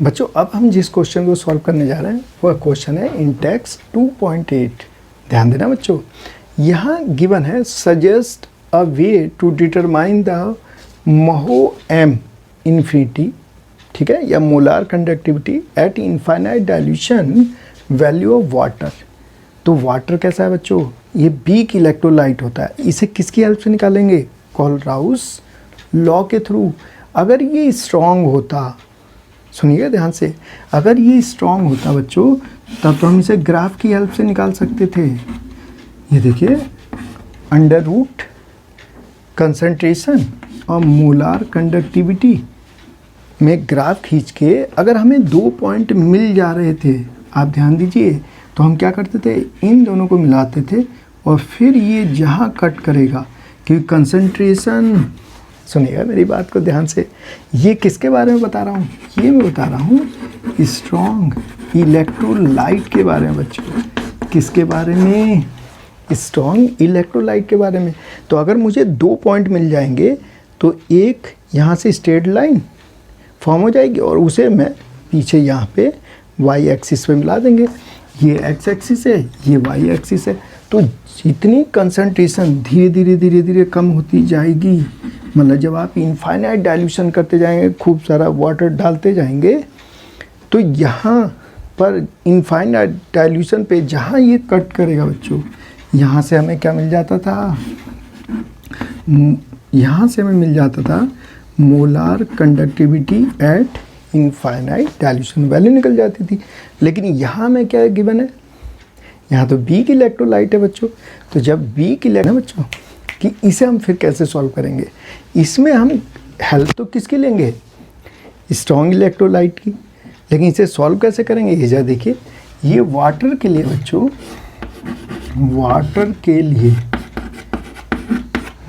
बच्चों अब हम जिस क्वेश्चन को सॉल्व करने जा रहे हैं वह क्वेश्चन है इन टेक्स्ट 2.8। ध्यान देना बच्चों, यहाँ गिवन है suggest a way to determine the महो एम इन्फिनिटी, ठीक है, या molar conductivity at infinite dilution value of water. तो वाटर कैसा है बच्चों, ये वीक इलेक्ट्रोलाइट होता है। इसे किसकी हेल्प से निकालेंगे, कोलराउस लॉ के थ्रू। अगर ये स्ट्रॉन्ग होता, सुनिएगा ध्यान से, अगर ये स्ट्रॉन्ग होता बच्चों तब तो हम इसे ग्राफ की हेल्प से निकाल सकते थे। ये देखिए, अंडर रूट कंसंट्रेशन और मोलार कंडक्टिविटी में ग्राफ खींच के अगर हमें 2 पॉइंट मिल जा रहे थे, आप ध्यान दीजिए, तो हम क्या करते थे, इन दोनों को मिलाते थे और फिर ये जहाँ कट करेगा, क्योंकि कंसंट्रेशन, सुनिएगा मेरी बात को ध्यान से, ये किसके बारे में बता रहा हूँ, ये मैं बता रहा हूँ स्ट्रॉन्ग इलेक्ट्रोलाइट के बारे में बच्चों। किसके बारे में, स्ट्रॉन्ग इलेक्ट्रोलाइट के बारे में। तो अगर मुझे 2 पॉइंट मिल जाएंगे तो एक यहाँ से स्ट्रेट लाइन फॉर्म हो जाएगी और उसे मैं पीछे यहाँ पे वाई एक्सिस पे मिला देंगे। ये एक्स एक्सिस है, ये वाई एक्सिस है। तो जितनी कंसंट्रेशन धीरे धीरे धीरे धीरे कम होती जाएगी, मतलब जब आप इनफाइनाइट डाइल्यूशन करते जाएंगे, खूब सारा वाटर डालते जाएंगे, तो यहाँ पर इनफाइनाइट डाइल्यूशन पे जहाँ ये कट करेगा बच्चों, यहाँ से हमें क्या मिल जाता था, यहाँ से हमें मिल जाता था molar conductivity at infinite dilution value निकल जाती थी। लेकिन यहाँ में क्या गिवन है, यहाँ तो वीक इलेक्ट्रोलाइट है बच्चों। तो जब वीक इलेक्ट्रो है बच्चों कि इसे हम फिर कैसे सॉल्व करेंगे, इसमें हम हेल्प तो किसकी लेंगे, स्ट्रॉन्ग इलेक्ट्रोलाइट की। लेकिन इसे सॉल्व कैसे करेंगे, ये जरा देखिए, ये वाटर के लिए बच्चों, वाटर के लिए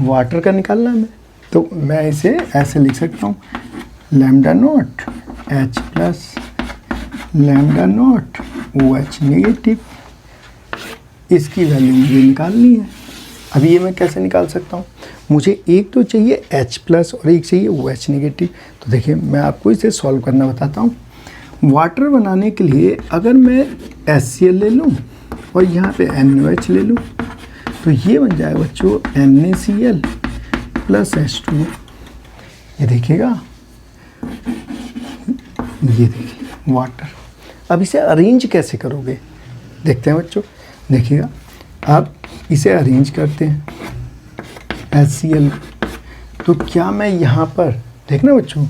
वाटर का निकालना है हमें, तो मैं इसे ऐसे लिख सकता हूँ, lambda naught H plus lambda naught OH negative. इसकी वैल्यू मुझे निकालनी है। अभी ये मैं कैसे निकाल सकता हूँ, मुझे एक तो चाहिए H प्लस और एक चाहिए OH नेगेटिव। तो देखिए मैं आपको इसे सॉल्व करना बताता हूँ। वाटर बनाने के लिए अगर मैं HCl ले लूँ और यहाँ पे NaOH ले लूँ, तो ये बन जाएगा बच्चों NaCl प्लस H2O। ये देखिएगा, ये देखिए वाटर। अब इसे अरेंज कैसे करोगे, देखते हैं बच्चों। देखिएगा, आप इसे अरेंज करते हैं HCl, तो क्या मैं यहाँ पर, देखना बच्चों,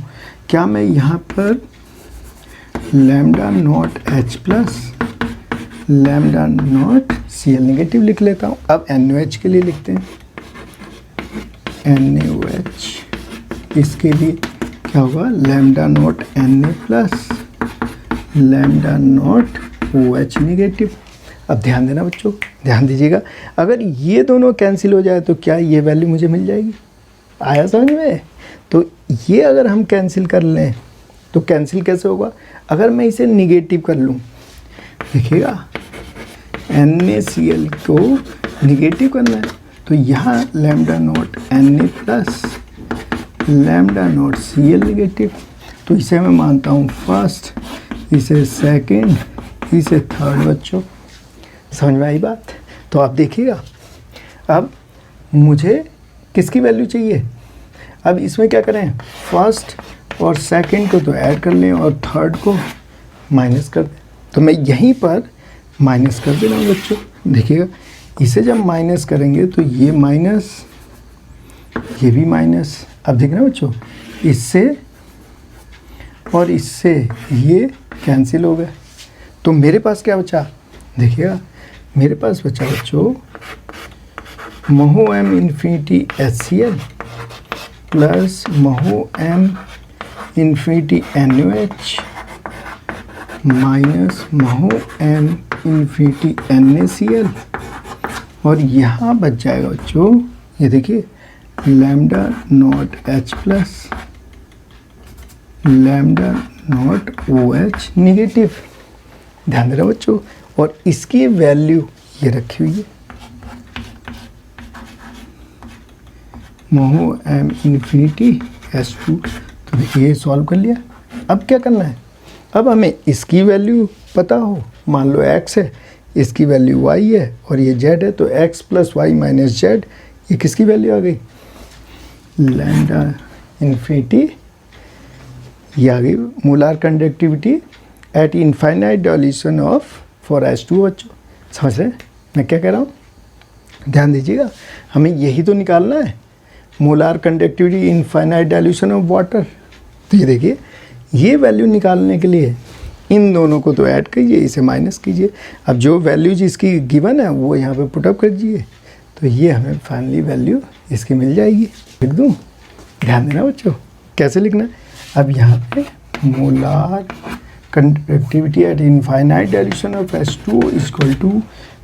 क्या मैं यहाँ पर lambda naught H plus lambda naught Cl negative लिख लेता हूँ। अब NaOH के लिए लिखते हैं, NaOH, इसके लिए क्या होगा, lambda naught Na plus lambda naught OH negative. अब ध्यान देना बच्चों, ध्यान दीजिएगा, अगर ये दोनों कैंसिल हो जाए तो क्या ये वैल्यू मुझे मिल जाएगी, आया समझ में। तो ये अगर हम कैंसिल कर लें तो कैंसिल कैसे होगा, अगर मैं इसे निगेटिव कर लूँ, देखिएगा NaCl को निगेटिव करना है, तो यहाँ lambda naught Na plus lambda naught Cl negative. तो इसे मैं मानता हूँ फर्स्ट, इसे सेकंड, इसे थर्ड बच्चों। समझ में आई बात। तो आप देखिएगा, अब मुझे किसकी वैल्यू चाहिए, अब इसमें क्या करें, फर्स्ट और सेकंड को तो ऐड कर लें और थर्ड को माइनस कर दें। तो मैं यहीं पर माइनस कर दे रहा हूँ बच्चों। देखिएगा, इसे जब माइनस करेंगे तो ये माइनस, ये भी माइनस। अब देखना बच्चों, इससे और इससे ये कैंसिल हो गए, तो मेरे पास क्या बचा, देखिएगा मेरे पास बचा बच्चों महो एम इन्फिनिटी HCl प्लस महो एम इन्फिनिटी NaOH माइनस महो एम इन्फिनिटी NaCl, और यहाँ बच जाएगा बच्चों, ये देखिए lambda naught H plus lambda naught OH negative. ध्यान देना बच्चों, और इसकी वैल्यू ये रखी हुई है, महो एम इन्फिनिटी H2। तो ये सॉल्व कर लिया। अब क्या करना है, अब हमें इसकी वैल्यू पता हो, मान लो x है, इसकी वैल्यू y है और ये z है, तो x plus Y minus Z, ये किसकी वैल्यू आ गई, लैम्डा इन्फिनिटी, ये आ गई molar conductivity at infinite dilution of for H2O। बच्चों समझ रहे हैं मैं क्या कह रहा हूँ, ध्यान दीजिएगा, हमें यही तो निकालना है, molar conductivity infinite dilution of water. तो ये देखिए, ये वैल्यू निकालने के लिए इन दोनों को तो ऐड कीजिए, इसे माइनस कीजिए। अब जो वैल्यूज इसकी गिवन है वो यहाँ पे पुटअप कर दीजिए, तो ये हमें फाइनली वैल्यू इसकी मिल जाएगी। लिख दूँ, ध्यान देना बच्चों कैसे लिखना है। अब यहाँ पे molar conductivity at infinite dilution of H2O equal to,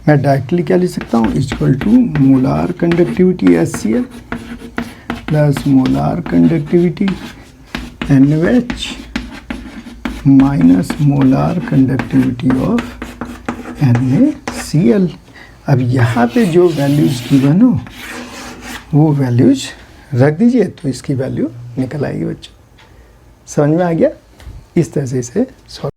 मैं डायरेक्टली क्या लिख सकता हूँ, equal to molar conductivity HCl plus molar conductivity NaOH minus molar conductivity of NaCl। अब यहाँ पे जो वैल्यूज गिवन हो वो वैल्यूज रख दीजिए, तो इसकी वैल्यू निकल आएगी बच्चों। समझ में आ गया, इस तरह से इसे सॉल्व